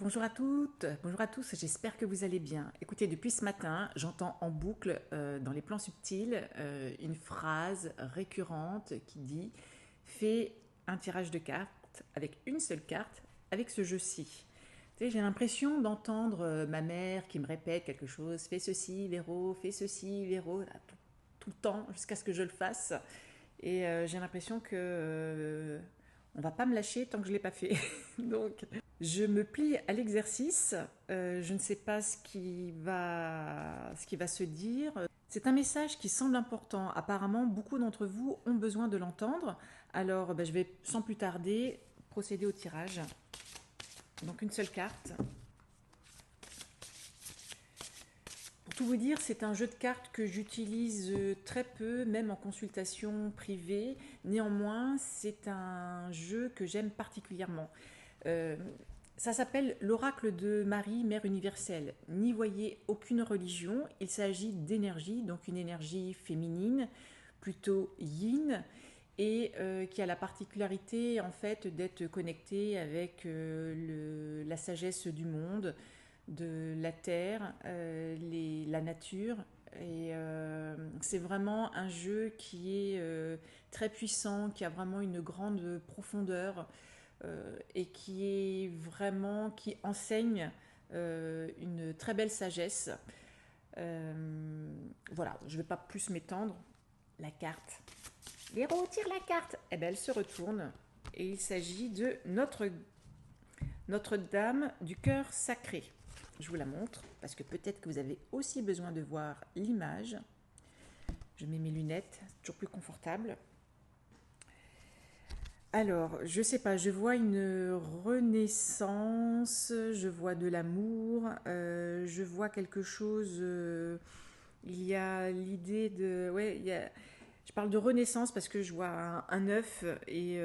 Bonjour à toutes, bonjour à tous, j'espère que vous allez bien. Écoutez, depuis ce matin, j'entends en boucle dans les plans subtils une phrase récurrente qui dit fais un tirage de cartes avec une seule carte avec ce jeu-ci. Tu sais, j'ai l'impression d'entendre ma mère qui me répète quelque chose, fais ceci, Véro, fais ceci, Véro, tout le temps jusqu'à ce que je le fasse. Et j'ai l'impression que on va pas me lâcher tant que je l'ai pas fait. Donc je me plie à l'exercice. Je ne sais pas ce qui va se dire. C'est un message qui semble important. Apparemment, beaucoup d'entre vous ont besoin de l'entendre. Alors, je vais sans plus tarder procéder au tirage. Donc, une seule carte. Pour tout vous dire, c'est un jeu de cartes que j'utilise très peu, même en consultation privée. Néanmoins, c'est un jeu que j'aime particulièrement. Euh, Ça s'appelle l'oracle de Marie, Mère universelle. N'y voyez aucune religion, il s'agit d'énergie, donc une énergie féminine, plutôt yin, et qui a la particularité en fait d'être connectée avec la sagesse du monde, de la terre, la nature. Et c'est vraiment un jeu qui est très puissant, qui a vraiment une grande profondeur et qui enseigne une très belle sagesse. Voilà, je ne vais pas plus m'étendre. La carte. Véro, tire la carte. Eh bien, elle se retourne et il s'agit de Notre-Dame du cœur sacré. Je vous la montre parce que peut-être que vous avez aussi besoin de voir l'image. Je mets mes lunettes, toujours plus confortable. Alors, je sais pas, je vois une renaissance, je vois de l'amour, je vois quelque chose. Il y a l'idée de, ouais, je parle de renaissance parce que je vois un œuf et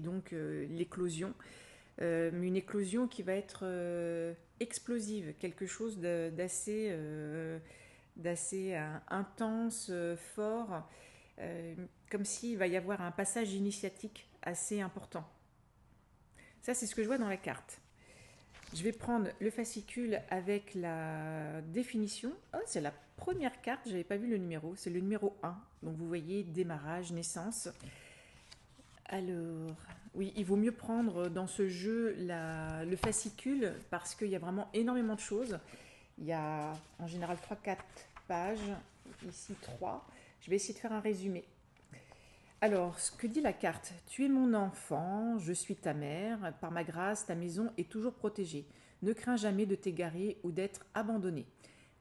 donc l'éclosion, mais une éclosion qui va être explosive, quelque chose d'assez intense, fort, euh, comme s'il va y avoir un passage initiatique assez important. Ça, c'est ce que je vois dans la carte. Je vais prendre le fascicule avec la définition. Oh, c'est la première carte, je n'avais pas vu le numéro, c'est le numéro 1. Donc vous voyez, démarrage, naissance. Alors, oui, il vaut mieux prendre dans ce jeu le fascicule parce qu'il y a vraiment énormément de choses. Il y a en général 3-4 pages, ici 3. Je vais essayer de faire un résumé. Alors, ce que dit la carte: tu es mon enfant, je suis ta mère, par ma grâce, ta maison est toujours protégée. Ne crains jamais de t'égarer ou d'être abandonné.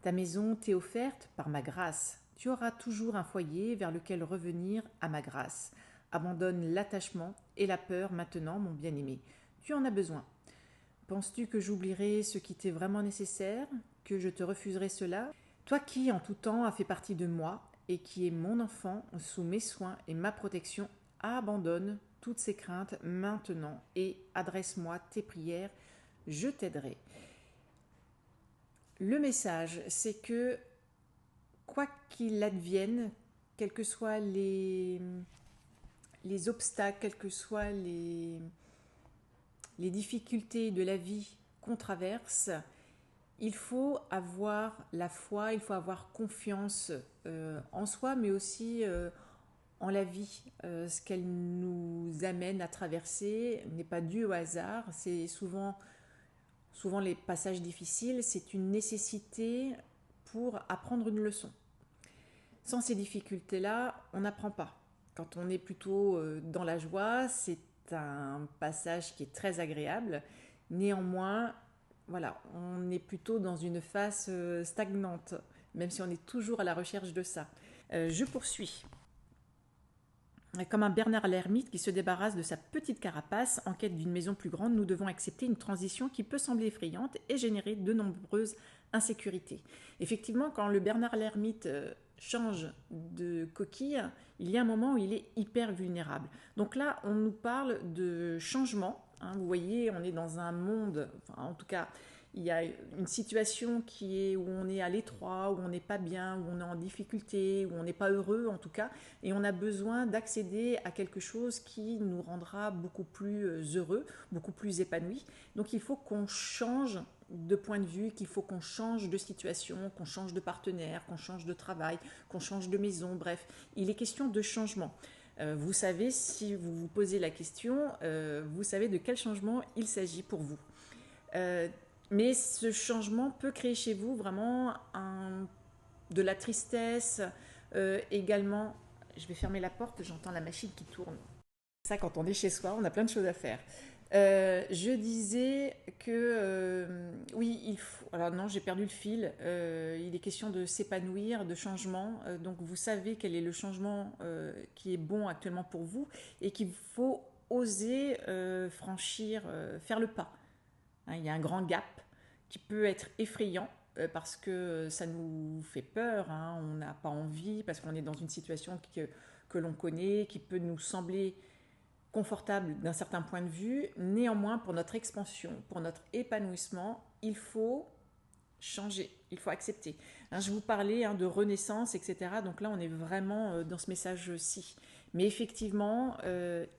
Ta maison t'est offerte par ma grâce. Tu auras toujours un foyer vers lequel revenir à ma grâce. Abandonne l'attachement et la peur maintenant, mon bien-aimé. Tu en as besoin. Penses-tu que j'oublierai ce qui t'est vraiment nécessaire, que je te refuserai cela? Toi qui, en tout temps, as fait partie de moi et qui est mon enfant sous mes soins et ma protection, abandonne toutes ces craintes maintenant et adresse-moi tes prières, je t'aiderai. Le message, c'est que quoi qu'il advienne, quels que soient les obstacles, quelles que soient les difficultés de la vie qu'on traverse, il faut avoir la foi, il faut avoir confiance en soi, mais aussi en la vie. Ce qu'elle nous amène à traverser n'est pas dû au hasard, c'est souvent les passages difficiles, c'est une nécessité pour apprendre une leçon. Sans ces difficultés-là, on n'apprend pas. Quand on est plutôt dans la joie, c'est un passage qui est très agréable. Néanmoins, voilà, on est plutôt dans une phase stagnante, même si on est toujours à la recherche de ça. Je poursuis. Comme un Bernard l'ermite qui se débarrasse de sa petite carapace en quête d'une maison plus grande, nous devons accepter une transition qui peut sembler effrayante et générer de nombreuses insécurités. Effectivement, quand le Bernard l'ermite change de coquille, il y a un moment où il est hyper vulnérable. Donc là, on nous parle de changement, hein. Vous voyez, on est dans un monde, enfin, en tout cas, il y a une situation où on est à l'étroit, où on n'est pas bien, où on est en difficulté, où on n'est pas heureux en tout cas, et on a besoin d'accéder à quelque chose qui nous rendra beaucoup plus heureux, beaucoup plus épanoui. Donc il faut qu'on change de point de vue, qu'il faut qu'on change de situation, qu'on change de partenaire, qu'on change de travail, qu'on change de maison, bref, il est question de changement. Vous savez, si vous vous posez la question, vous savez de quel changement il s'agit pour vous. Mais ce changement peut créer chez vous vraiment de la tristesse, également. Je vais fermer la porte, j'entends la machine qui tourne. Ça, quand on est chez soi, on a plein de choses à faire. Je disais que oui, il faut. Alors non, j'ai perdu le fil. Il est question de s'épanouir, de changement. Donc vous savez quel est le changement qui est bon actuellement pour vous et qu'il faut oser franchir, faire le pas. Hein, il y a un grand gap qui peut être effrayant parce que ça nous fait peur, hein, on n'a pas envie, parce qu'on est dans une situation que l'on connaît, qui peut nous sembler confortable d'un certain point de vue. Néanmoins, pour notre expansion, pour notre épanouissement, il faut changer, il faut accepter. Hein, je vous parlais de renaissance, etc. Donc là, on est vraiment dans ce message-ci. Mais effectivement,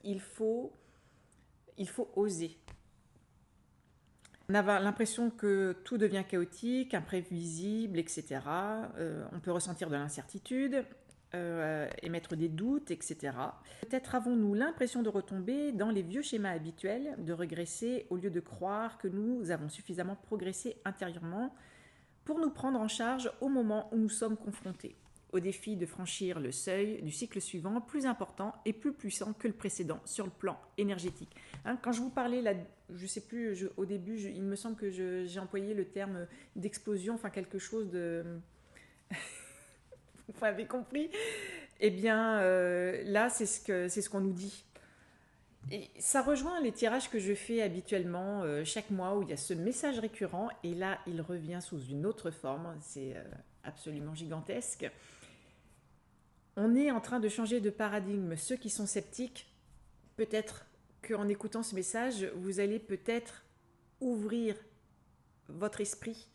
il faut oser. On a l'impression que tout devient chaotique, imprévisible, etc. On peut ressentir de l'incertitude, émettre des doutes, etc. Peut-être avons-nous l'impression de retomber dans les vieux schémas habituels, de régresser au lieu de croire que nous avons suffisamment progressé intérieurement pour nous prendre en charge au moment où nous sommes confrontés au défi de franchir le seuil du cycle suivant, plus important et plus puissant que le précédent sur le plan énergétique. Hein, quand je vous parlais, là, je ne sais plus, au début, il me semble que j'ai employé le terme d'explosion, enfin quelque chose de... Vous m'avez compris. Eh bien, là, c'est ce qu'on nous dit. Et ça rejoint les tirages que je fais habituellement chaque mois où il y a ce message récurrent et là, il revient sous une autre forme. C'est absolument gigantesque. On est en train de changer de paradigme. Ceux qui sont sceptiques, peut-être qu'en écoutant ce message, vous allez peut-être ouvrir votre esprit,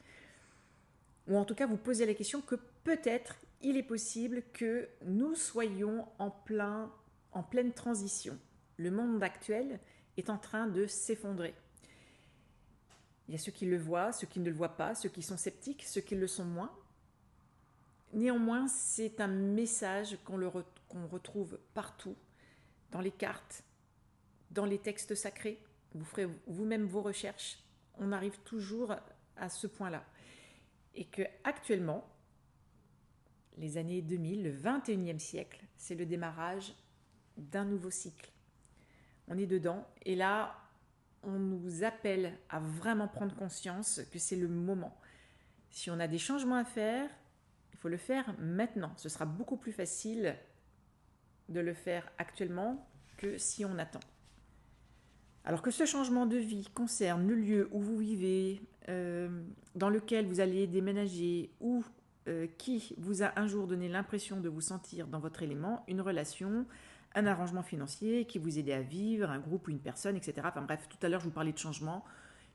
ou en tout cas vous poser la question que peut-être il est possible que nous soyons en pleine transition. Le monde actuel est en train de s'effondrer. Il y a ceux qui le voient, ceux qui ne le voient pas, ceux qui sont sceptiques, ceux qui le sont moins. Néanmoins, c'est un message qu'on retrouve partout, dans les cartes, dans les textes sacrés. Vous ferez vous-même vos recherches. On arrive toujours à ce point-là. Et que actuellement, les années 2000, le 21e siècle, c'est le démarrage d'un nouveau cycle. On est dedans et là, on nous appelle à vraiment prendre conscience que c'est le moment. Si on a des changements à faire, il faut le faire maintenant. Ce sera beaucoup plus facile de le faire actuellement que si on attend. Alors que ce changement de vie concerne le lieu où vous vivez, dans lequel vous allez déménager ou qui vous a un jour donné l'impression de vous sentir dans votre élément, une relation, un arrangement financier qui vous aidait à vivre, un groupe ou une personne, etc. Enfin bref, tout à l'heure je vous parlais de changement.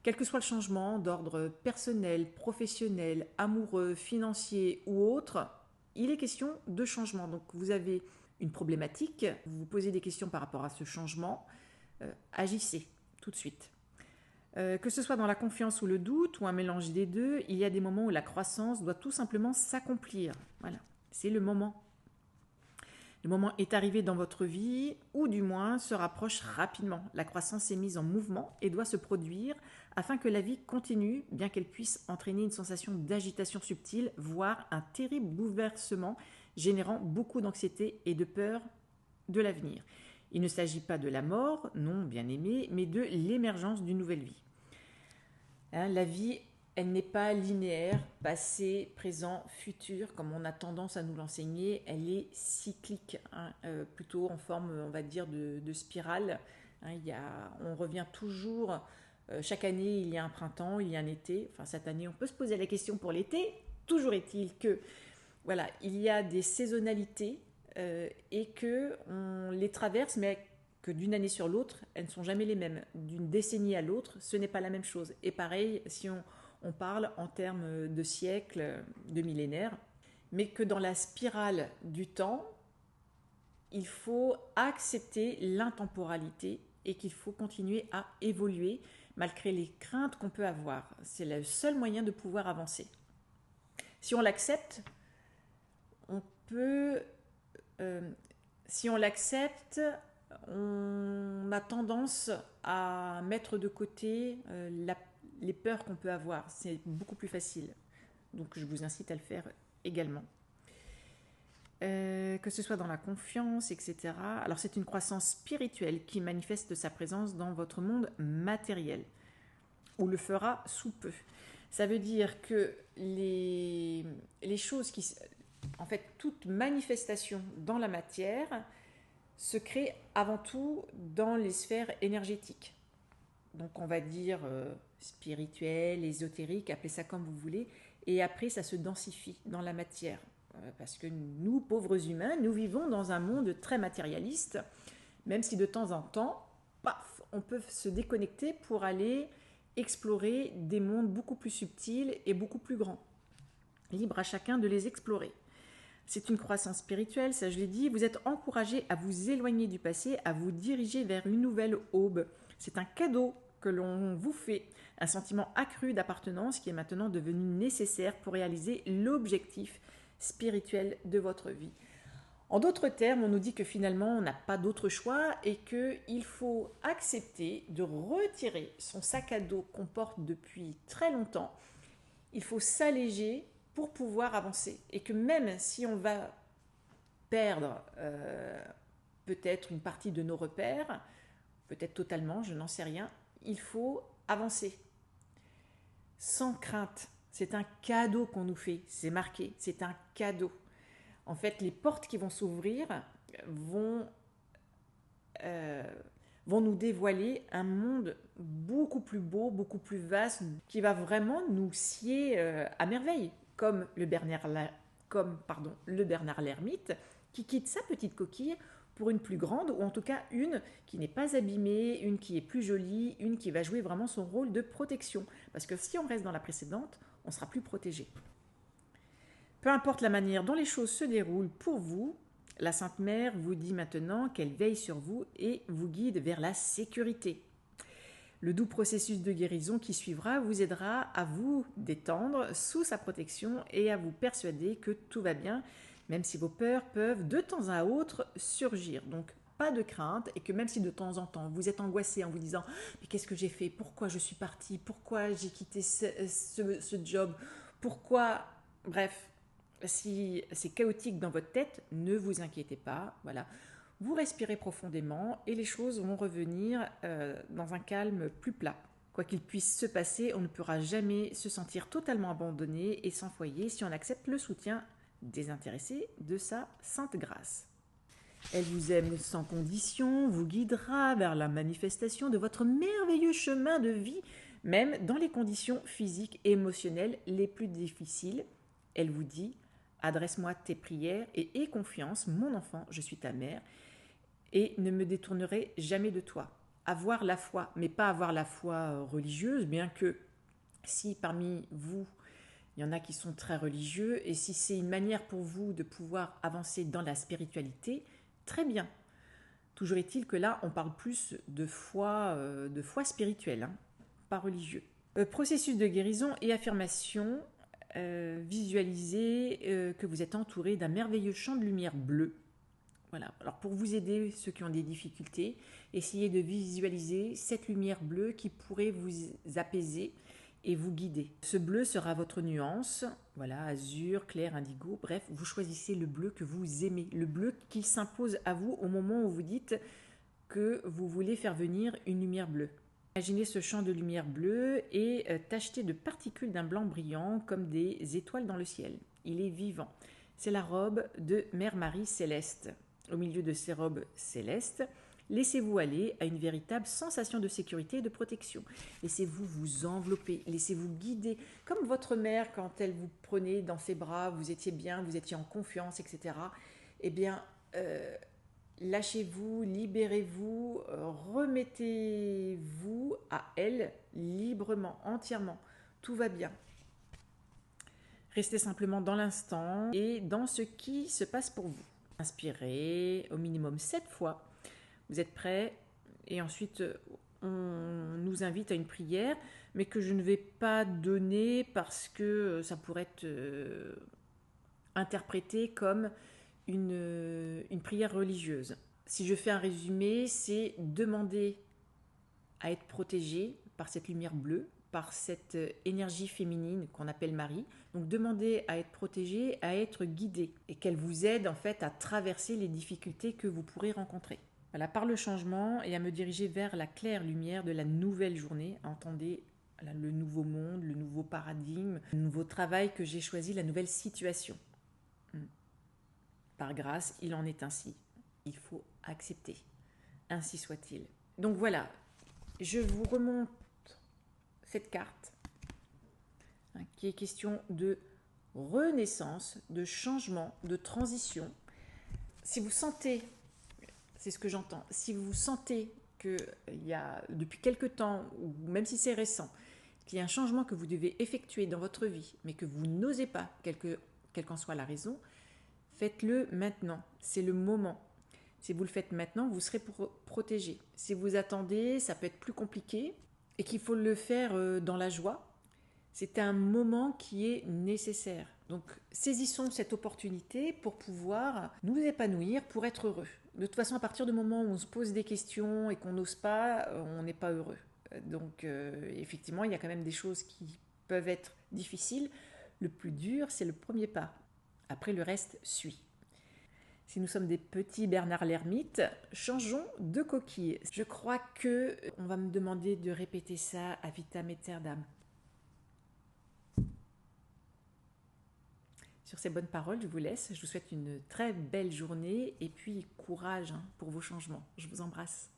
Quel que soit le changement d'ordre personnel, professionnel, amoureux, financier ou autre, il est question de changement. Donc vous avez une problématique, vous vous posez des questions par rapport à ce changement, agissez tout de suite. Que ce soit dans la confiance ou le doute ou un mélange des deux, il y a des moments où la croissance doit tout simplement s'accomplir. Voilà, c'est le moment. Le moment est arrivé dans votre vie, ou du moins se rapproche rapidement. La croissance est mise en mouvement et doit se produire afin que la vie continue, bien qu'elle puisse entraîner une sensation d'agitation subtile, voire un terrible bouleversement générant beaucoup d'anxiété et de peur de l'avenir. Il ne s'agit pas de la mort, non, bien aimé, mais de l'émergence d'une nouvelle vie. Hein, la vie, elle n'est pas linéaire, passé, présent, futur, comme on a tendance à nous l'enseigner. Elle est cyclique, hein, plutôt en forme, on va dire, de spirale. Hein, on revient toujours, chaque année, il y a un printemps, il y a un été. Enfin, cette année, on peut se poser la question pour l'été. Toujours est-il que, voilà, il y a des saisonnalités et qu'on les traverse, mais que d'une année sur l'autre, elles ne sont jamais les mêmes. D'une décennie à l'autre, ce n'est pas la même chose. Et pareil, si on parle en termes de siècles, de millénaires, mais que dans la spirale du temps, il faut accepter l'intemporalité et qu'il faut continuer à évoluer malgré les craintes qu'on peut avoir. C'est le seul moyen de pouvoir avancer. Si on l'accepte, on peut... si on l'accepte, on a tendance à mettre de côté les peurs qu'on peut avoir. C'est beaucoup plus facile. Donc je vous incite à le faire également. Que ce soit dans la confiance, etc. Alors c'est une croissance spirituelle qui manifeste sa présence dans votre monde matériel, ou le fera sous peu. Ça veut dire que les choses qui... En fait, toute manifestation dans la matière se crée avant tout dans les sphères énergétiques. Donc on va dire spirituel, ésotérique, appelez ça comme vous voulez, et après ça se densifie dans la matière. Parce que nous, pauvres humains, nous vivons dans un monde très matérialiste, même si de temps en temps, paf, on peut se déconnecter pour aller explorer des mondes beaucoup plus subtils et beaucoup plus grands. Libre à chacun de les explorer. C'est une croissance spirituelle, ça je l'ai dit. Vous êtes encouragé à vous éloigner du passé, à vous diriger vers une nouvelle aube. C'est un cadeau que l'on vous fait, un sentiment accru d'appartenance qui est maintenant devenu nécessaire pour réaliser l'objectif spirituel de votre vie. En d'autres termes, on nous dit que finalement on n'a pas d'autre choix et qu'il faut accepter de retirer son sac à dos qu'on porte depuis très longtemps. Il faut s'alléger pour pouvoir avancer et que même si on va perdre peut-être une partie de nos repères, peut-être totalement, je n'en sais rien, il faut avancer sans crainte. C'est un cadeau qu'on nous fait, c'est marqué, c'est un cadeau. En fait, les portes qui vont s'ouvrir vont nous dévoiler un monde beaucoup plus beau, beaucoup plus vaste, qui va vraiment nous scier à merveille, comme le Bernard l'ermite, qui quitte sa petite coquille pour une plus grande, ou en tout cas une qui n'est pas abîmée, une qui est plus jolie, une qui va jouer vraiment son rôle de protection. Parce que si on reste dans la précédente, on sera plus protégé. Peu importe la manière dont les choses se déroulent pour vous, la Sainte Mère vous dit maintenant qu'elle veille sur vous et vous guide vers la sécurité. Le doux processus de guérison qui suivra vous aidera à vous détendre sous sa protection et à vous persuader que tout va bien, même si vos peurs peuvent de temps à autre surgir. Donc, pas de crainte, et que même si de temps en temps vous êtes angoissé en vous disant « Mais qu'est-ce que j'ai fait? Pourquoi je suis partie? Pourquoi j'ai quitté ce job? Pourquoi… » Bref, si c'est chaotique dans votre tête, ne vous inquiétez pas. Voilà. Vous respirez profondément et les choses vont revenir dans un calme plus plat. Quoi qu'il puisse se passer, on ne pourra jamais se sentir totalement abandonné et sans foyer si on accepte le soutien désintéressé de sa sainte grâce. Elle vous aime sans condition, vous guidera vers la manifestation de votre merveilleux chemin de vie, même dans les conditions physiques et émotionnelles les plus difficiles. Elle vous dit « Adresse-moi tes prières et aie confiance, mon enfant, je suis ta mère, et ne me détournerai jamais de toi. » Avoir la foi, mais pas avoir la foi religieuse, bien que si parmi vous, il y en a qui sont très religieux, et si c'est une manière pour vous de pouvoir avancer dans la spiritualité, très bien. Toujours est-il que là, on parle plus de foi spirituelle, hein, pas religieux. Processus de guérison et affirmation, visualisez que vous êtes entouré d'un merveilleux champ de lumière bleue. Voilà. Alors pour vous aider, ceux qui ont des difficultés, essayez de visualiser cette lumière bleue qui pourrait vous apaiser et vous guider. Ce bleu sera votre nuance, voilà, azur, clair, indigo, bref, vous choisissez le bleu que vous aimez, le bleu qui s'impose à vous au moment où vous dites que vous voulez faire venir une lumière bleue. Imaginez ce champ de lumière bleue et tacheté de particules d'un blanc brillant comme des étoiles dans le ciel. Il est vivant. C'est la robe de Mère Marie céleste. Au milieu de ces robes célestes, laissez-vous aller à une véritable sensation de sécurité et de protection. Laissez-vous vous envelopper, laissez-vous guider, comme votre mère quand elle vous prenait dans ses bras, vous étiez bien, vous étiez en confiance, etc. Eh bien, Lâchez-vous, libérez-vous, remettez-vous à elle librement, entièrement. Tout va bien. Restez simplement dans l'instant et dans ce qui se passe pour vous. Inspirez au minimum 7 fois. Vous êtes prêts? Et ensuite, on nous invite à une prière, mais que je ne vais pas donner parce que ça pourrait être interprété comme une prière religieuse. Si je fais un résumé, c'est demander à être protégé par cette lumière bleue, par cette énergie féminine qu'on appelle Marie. Donc demander à être protégé, à être guidé et qu'elle vous aide en fait à traverser les difficultés que vous pourrez rencontrer. Voilà, par le changement et à me diriger vers la claire lumière de la nouvelle journée. Entendez le nouveau monde, le nouveau paradigme, le nouveau travail que j'ai choisi, la nouvelle situation. Par grâce, il en est ainsi. Il faut accepter. Ainsi soit-il. Donc voilà, je vous remonte cette carte qui est question de renaissance, de changement, de transition. Si vous sentez, c'est ce que j'entends, si vous sentez qu'il y a depuis quelque temps, ou même si c'est récent, qu'il y a un changement que vous devez effectuer dans votre vie, mais que vous n'osez pas, quelle qu'en soit la raison, faites-le maintenant, c'est le moment. Si vous le faites maintenant, vous serez protégé. Si vous attendez, ça peut être plus compliqué et qu'il faut le faire dans la joie. C'est un moment qui est nécessaire. Donc saisissons cette opportunité pour pouvoir nous épanouir, pour être heureux. De toute façon, à partir du moment où on se pose des questions et qu'on n'ose pas, on n'est pas heureux. Donc effectivement, il y a quand même des choses qui peuvent être difficiles. Le plus dur, c'est le premier pas. Après, le reste suit. Si nous sommes des petits Bernard l'ermite, changeons de coquille. Je crois que on va me demander de répéter ça à vitam aeternam. Sur ces bonnes paroles, je vous laisse. Je vous souhaite une très belle journée et puis courage pour vos changements. Je vous embrasse.